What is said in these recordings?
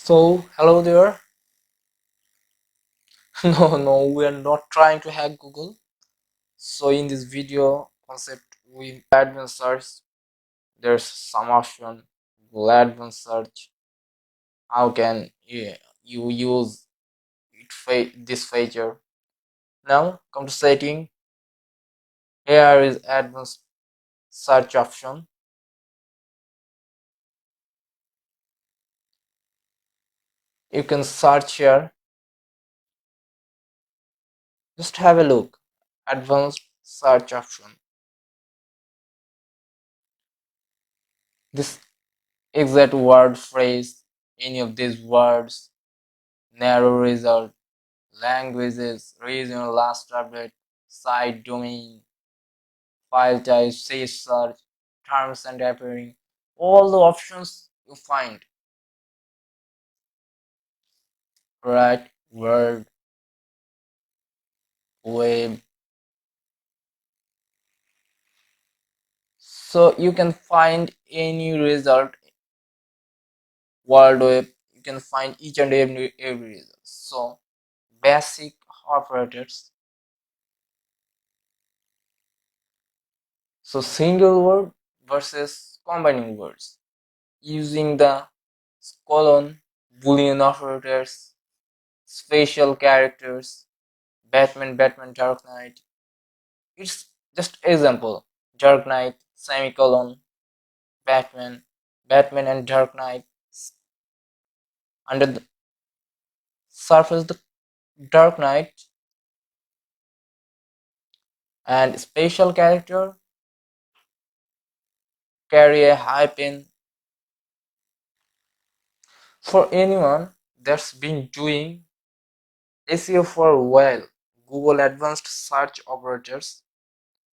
So, hello there. No, we are not trying to hack Google. So, in this video concept, we advanced search. There's some option. Google Advanced Search. How can you use this feature? Now, come to setting. Here is Advanced Search option. You can search here. Just have a look. Advanced Search option. This exact word phrase, any of these words, narrow result, languages, regional last update, site domain, file type, say search, terms and appearing, all the options you find, right? Word, web. So you can find any result, world web, you can find each and every result. So basic operators. So single word versus combining words using the colon, boolean operators, special characters, Batman, Dark Knight. It's just example. Dark Knight, semicolon, Batman, Batman and Dark Knight. Under the surface, the Dark Knight and special character carry a hyphen. For anyone that's been doing SEO for a while, Google Advanced Search Operators,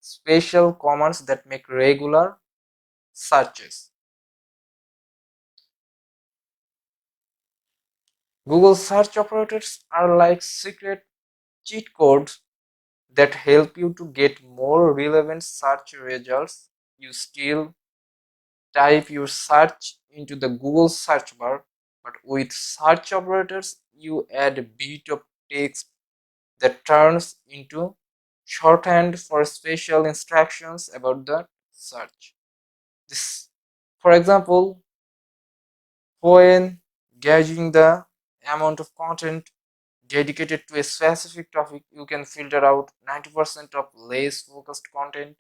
special commands that make regular searches. Google search operators are like secret cheat codes that help you to get more relevant search results. You still type your search into the Google search bar, but with search operators, you add a bit of text that turns into shorthand for special instructions about the search. This, for example, when gauging the amount of content dedicated to a specific topic, you can filter out 90% of less focused content.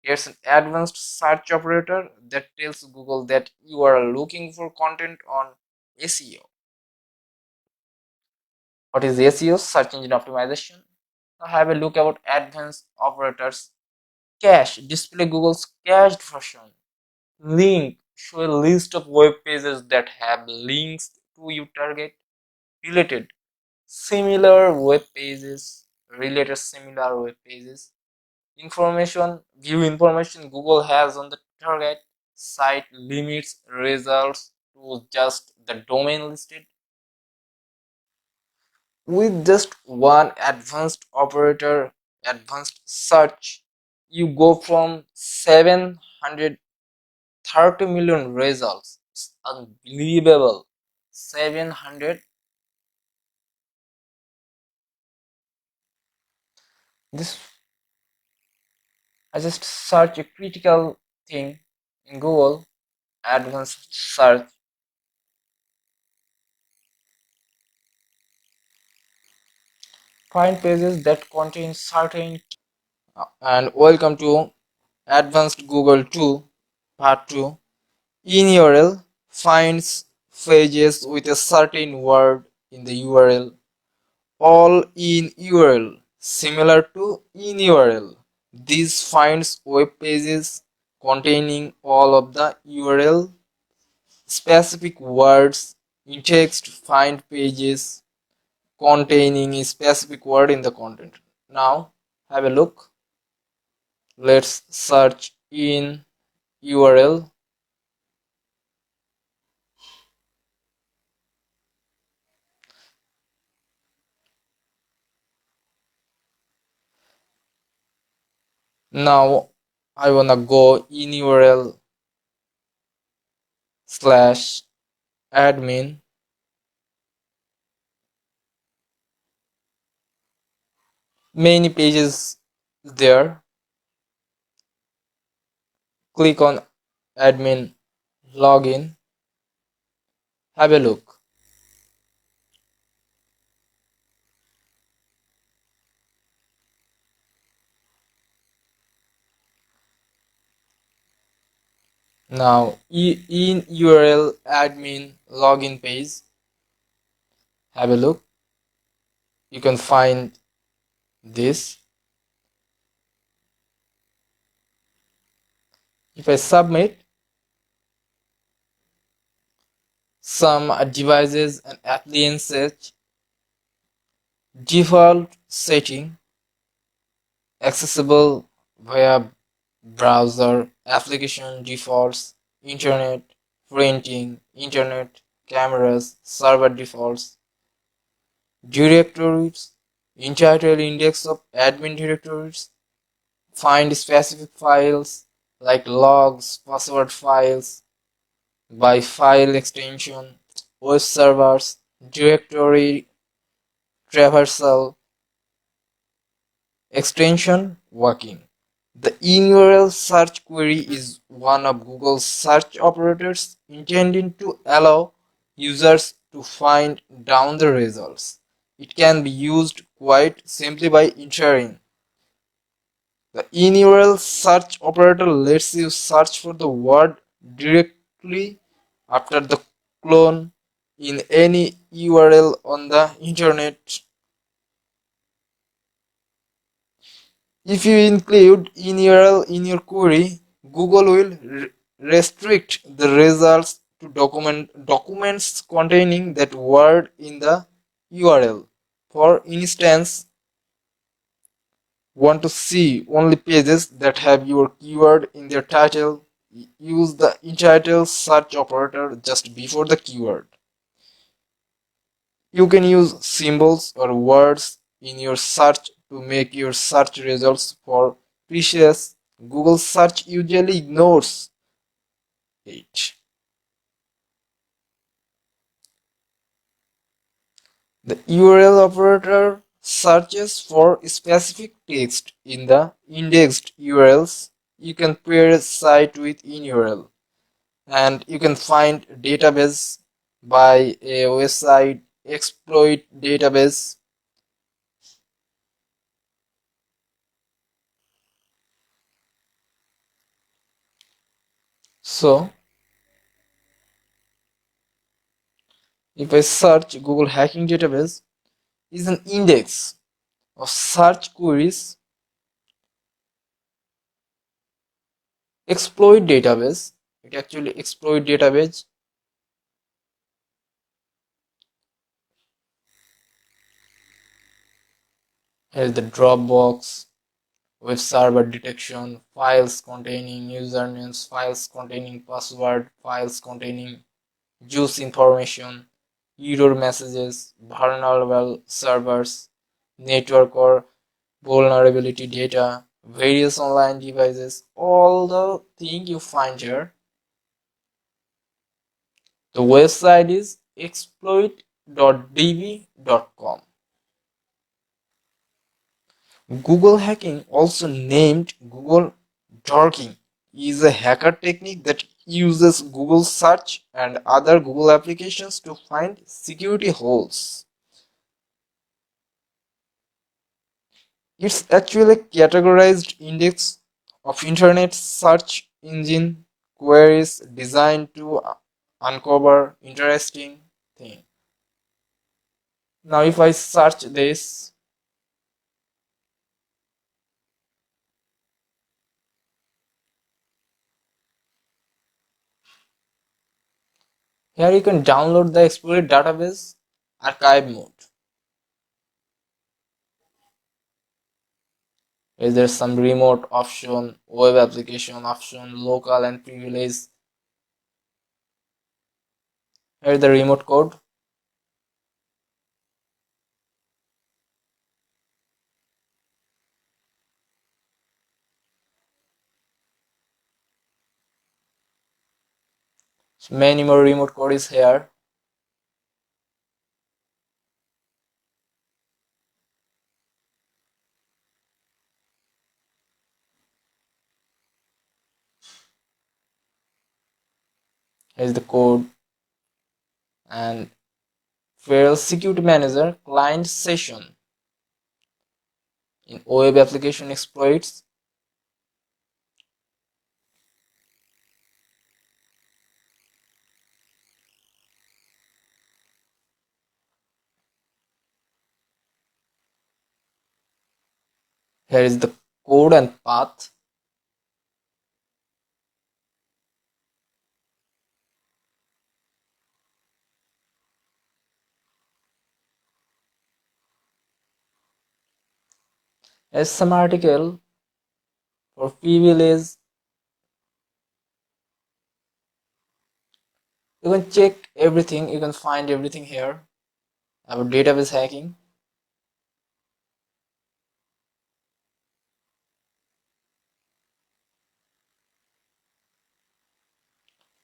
Here's an advanced search operator that tells Google that you are looking for content on SEO. What is SEO? Search engine optimization. Now have a look about advanced operators. Cache, display Google's cached version. Link, show a list of web pages that have links to your target. Related, similar web pages, related similar web pages. Information, view information Google has on the target site limits results to just the domain listed. With just one advanced operator, advanced search, you go from 730 million results. It's unbelievable. 700. This, I just search a critical thing in Google, advanced search. Find pages that contain certain. And welcome to Advanced Google 2 Part 2. In URL finds pages with a certain word in the URL. All in URL similar to in URL. This finds web pages containing all of the URL specific words in text. Find pages containing a specific word in the content. Now have a look. Let's search in URL. Now I wanna go in URL slash admin Many pages there. Click on admin login. Have a look. Now in URL admin login page, have a look. You can find this. If I submit, some devices and appliances default setting accessible via browser, application defaults, internet, printing, internet, cameras, server defaults, directories, entitled index of admin directories, find specific files like logs, password files, by file extension, web servers, directory traversal, extension working. The in-URL search query is one of Google's search operators intended to allow users to find down the results. It can be used quite simply by entering. The in-URL search operator lets you search for the word directly after the clone in any URL on the internet. If you include in-URL in your query, Google will restrict the results to documents containing that word in the URL. For instance, want to see only pages that have your keyword in their title, use the entitle search operator just before the keyword. You can use symbols or words in your search to make your search results for precious. Google search usually ignores it. The URL operator searches for specific text in the indexed URLs. You can pair a site with in URL, and you can find database by a website exploit database. So if I search Google hacking database is an index of search queries exploit database. It actually exploit database. Here's the Dropbox, web server detection, files containing usernames, files containing password, files containing use information, error messages, vulnerable servers, network or vulnerability data, various online devices, all the thing you find here. The website is exploit.db.com. Google hacking, also named Google dorking, is a hacker technique that uses Google search and other Google applications to find security holes. It's actually a categorized index of internet search engine queries designed to uncover interesting things. Now if I search this, here you can download the Explorer database archive mode. Is there some remote option, web application option, local and privilege? Here the remote code. So many more remote code is here. Here's the code and File Security Manager client session in web application exploits. Here is the code and path. As some article for privilege, you can check everything, you can find everything here about database hacking.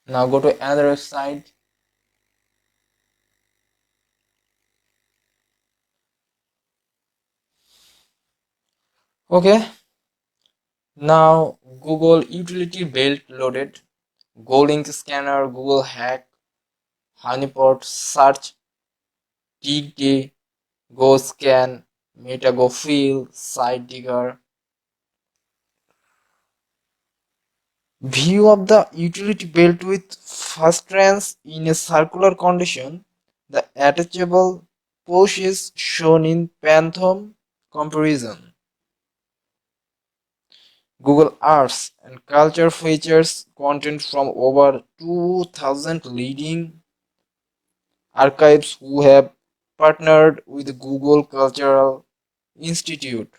Now go to another website. Okay, now Google utility belt loaded. Go link scanner, Google hack, honeypot, search, dig, go scan, meta go fill, site digger. View of the utility belt with first in a circular condition. The attachable push is shown in Phantom comparison. Google Arts and Culture features content from over 2000 leading archives who have partnered with Google Cultural Institute.